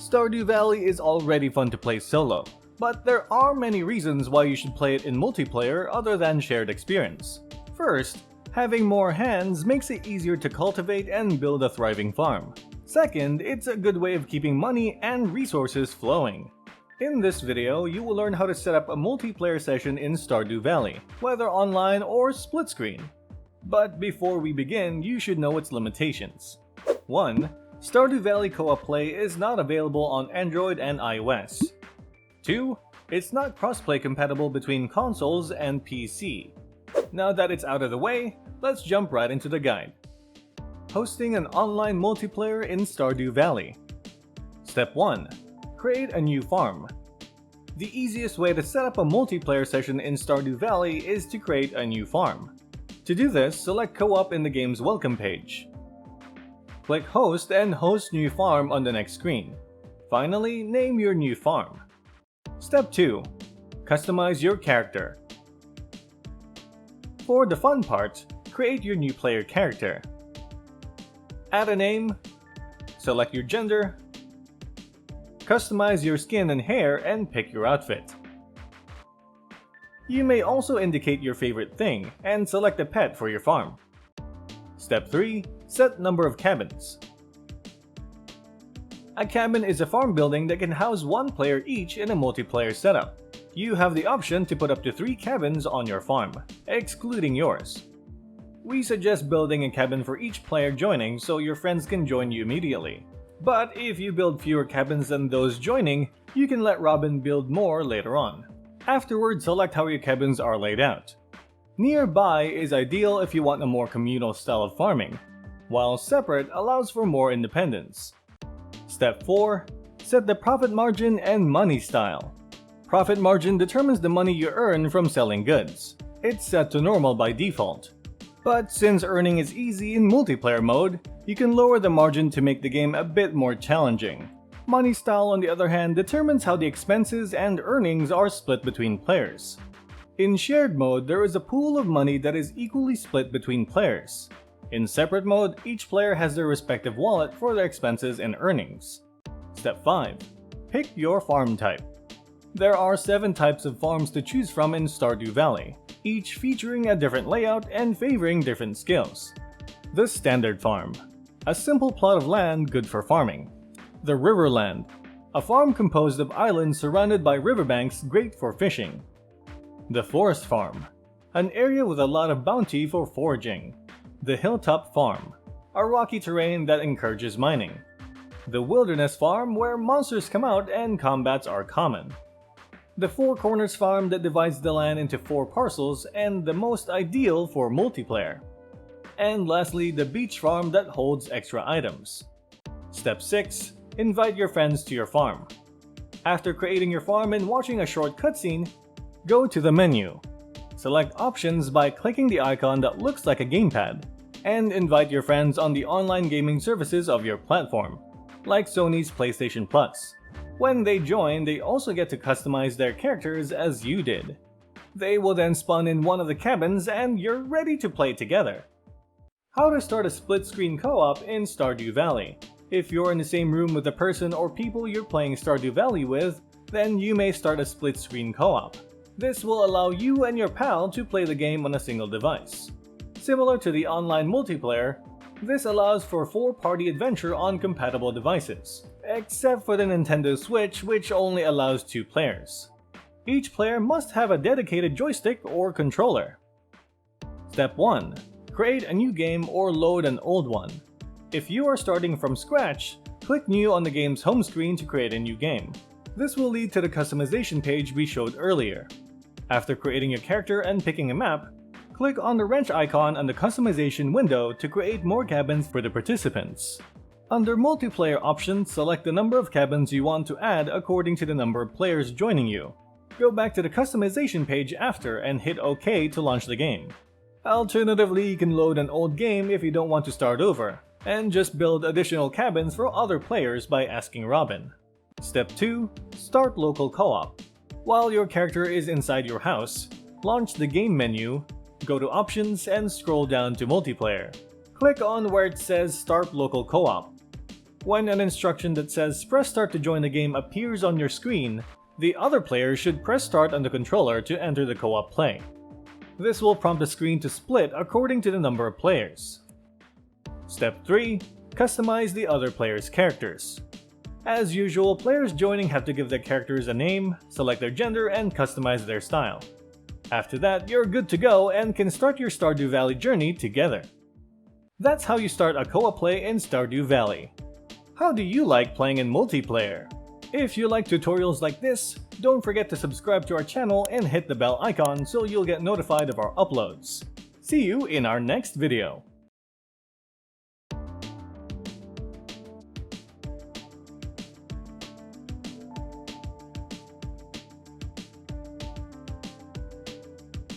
Stardew Valley is already fun to play solo, but there are many reasons why you should play it in multiplayer other than shared experience. First, having more hands makes it easier to cultivate and build a thriving farm. Second, it's a good way of keeping money and resources flowing. In this video, you will learn how to set up a multiplayer session in Stardew Valley, whether online or split screen. But before we begin, you should know its limitations. 1. Stardew Valley co-op play is not available on Android and iOS. 2. It's not crossplay compatible between consoles and PC. Now that it's out of the way, let's jump right into the guide. Hosting an online multiplayer in Stardew Valley. Step 1. Create a new farm. The easiest way to set up a multiplayer session in Stardew Valley is to create a new farm. To do this, select Co-op in the game's welcome page. Click Host and Host New Farm on the next screen. Finally, name your new farm. Step 2. Customize your character. For the fun part, create your new player character. Add a name, select your gender, customize your skin and hair, and pick your outfit. You may also indicate your favorite thing and select a pet for your farm. Step 3. Set number of cabins. A cabin is a farm building that can house one player each in a multiplayer setup. You have the option to put up to 3 cabins on your farm, excluding yours. We suggest building a cabin for each player joining so your friends can join you immediately. But if you build fewer cabins than those joining, you can let Robin build more later on. Afterward, select how your cabins are laid out. Nearby is ideal if you want a more communal style of farming, while separate allows for more independence. Step 4. Set the profit margin and money style. Profit margin determines the money you earn from selling goods. It's set to normal by default. But since earning is easy in multiplayer mode, you can lower the margin to make the game a bit more challenging. Money style, on the other hand, determines how the expenses and earnings are split between players. In shared mode, there is a pool of money that is equally split between players. In separate mode, each player has their respective wallet for their expenses and earnings. Step 5. Pick your farm type. There are 7 types of farms to choose from in Stardew Valley, each featuring a different layout and favoring different skills. The Standard Farm. A simple plot of land good for farming. The Riverland. A farm composed of islands surrounded by riverbanks great for fishing. The Forest Farm. An area with a lot of bounty for foraging. The Hilltop Farm. A rocky terrain that encourages mining. The Wilderness Farm, where monsters come out and combats are common. The Four Corners Farm, that divides the land into 4 parcels and the most ideal for multiplayer. And lastly, the Beach Farm, that holds extra items. Step 6. Invite your friends to your farm. After creating your farm and watching a short cutscene, go to the menu. Select Options by clicking the icon that looks like a gamepad, and invite your friends on the online gaming services of your platform, like Sony's PlayStation Plus. When they join, they also get to customize their characters as you did. They will then spawn in one of the cabins and you're ready to play together. How to start a split-screen co-op in Stardew Valley. If you're in the same room with the person or people you're playing Stardew Valley with, then you may start a split-screen co-op. This will allow you and your pal to play the game on a single device. Similar to the online multiplayer, this allows for 4-party adventure on compatible devices, except for the Nintendo Switch, which only allows 2 players. Each player must have a dedicated joystick or controller. Step 1. Create a new game or load an old one. If you are starting from scratch, click New on the game's home screen to create a new game. This will lead to the customization page we showed earlier. After creating your character and picking a map, click on the wrench icon on the customization window to create more cabins for the participants. Under multiplayer options, select the number of cabins you want to add according to the number of players joining you. Go back to the customization page after and hit OK to launch the game. Alternatively, you can load an old game if you don't want to start over, and just build additional cabins for other players by asking Robin. Step 2. Start local co-op. While your character is inside your house, launch the game menu, go to Options and scroll down to Multiplayer. Click on where it says Start Local Co-op. When an instruction that says press start to join the game appears on your screen, the other player should press start on the controller to enter the co-op play. This will prompt the screen to split according to the number of players. Step 3. Customize the other player's characters. As usual, players joining have to give their characters a name, select their gender, and customize their style. After that, you're good to go and can start your Stardew Valley journey together. That's how you start a co-op play in Stardew Valley. How do you like playing in multiplayer? If you like tutorials like this, don't forget to subscribe to our channel and hit the bell icon so you'll get notified of our uploads. See you in our next video!